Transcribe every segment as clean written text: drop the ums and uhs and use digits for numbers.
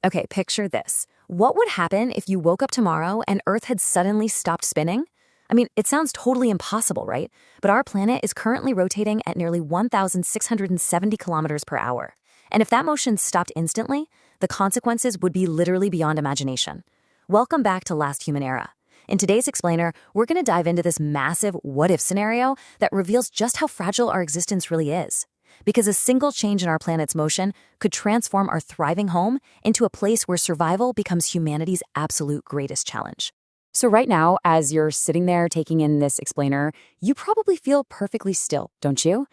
Okay, picture this. What would happen if you woke up tomorrow and Earth had suddenly stopped spinning? I mean, it sounds totally impossible, right? But our planet is currently rotating at nearly 1,670 kilometers per hour. And if that motion stopped instantly, the consequences would be literally beyond imagination. Welcome back to Last Human Era. In today's explainer, we're going to dive into this massive what-if scenario that reveals just how fragile our existence really is. Because a single change in our planet's motion could transform our thriving home into a place where survival becomes humanity's absolute greatest challenge. So right now, as you're sitting there taking in this explainer, you probably feel perfectly still, don't you?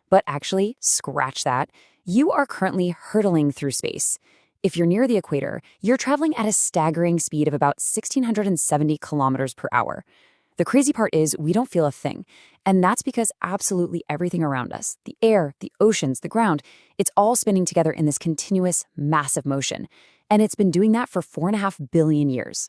But actually, scratch that. You are currently hurtling through space. If you're near the equator, you're traveling at a staggering speed of about 1,670 kilometers per hour. The crazy part is we don't feel a thing, and that's because absolutely everything around us, the air, the oceans, the ground, it's all spinning together in this continuous, massive motion, and it's been doing that for 4.5 billion years.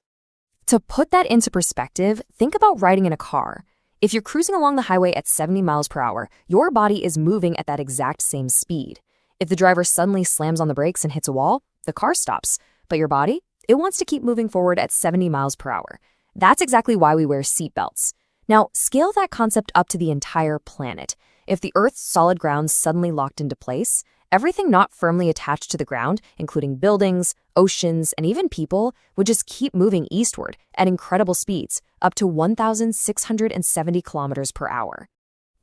To put that into perspective, think about riding in a car. If you're cruising along the highway at 70 miles per hour, your body is moving at that exact same speed. If the driver suddenly slams on the brakes and hits a wall, the car stops, but your body, it wants to keep moving forward at 70 miles per hour. That's exactly why we wear seatbelts. Now, scale that concept up to the entire planet. If the Earth's solid ground suddenly locked into place, everything not firmly attached to the ground, including buildings, oceans, and even people, would just keep moving eastward at incredible speeds, up to 1,670 kilometers per hour.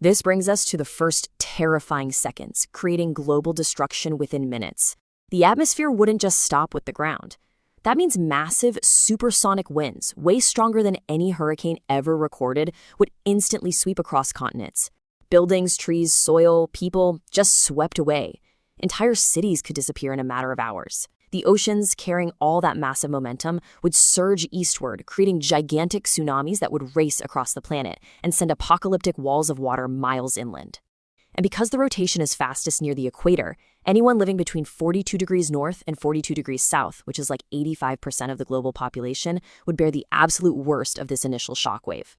This brings us to the first terrifying seconds, creating global destruction within minutes. The atmosphere wouldn't just stop with the ground. That means massive supersonic winds, way stronger than any hurricane ever recorded, would instantly sweep across continents. Buildings, trees, soil, people just swept away. Entire cities could disappear in a matter of hours. The oceans, carrying all that massive momentum, would surge eastward, creating gigantic tsunamis that would race across the planet and send apocalyptic walls of water miles inland. And because the rotation is fastest near the equator, anyone living between 42 degrees north and 42 degrees south, which is like 85% of the global population, would bear the absolute worst of this initial shockwave.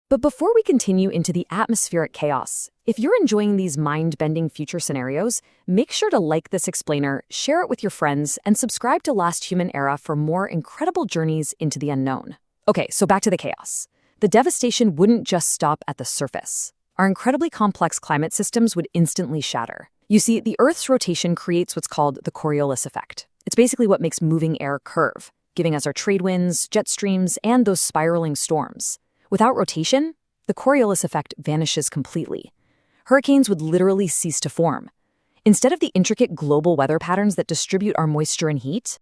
But before we continue into the atmospheric chaos, if you're enjoying these mind-bending future scenarios, make sure to like this explainer, share it with your friends, and subscribe to Last Human Era for more incredible journeys into the unknown. Okay, so back to the chaos. The devastation wouldn't just stop at the surface. Our incredibly complex climate systems would instantly shatter. You see, the Earth's rotation creates what's called the Coriolis effect. It's basically what makes moving air curve, giving us our trade winds, jet streams, and those spiraling storms. Without rotation, the Coriolis effect vanishes completely. Hurricanes would literally cease to form. Instead of the intricate global weather patterns that distribute our moisture and heat,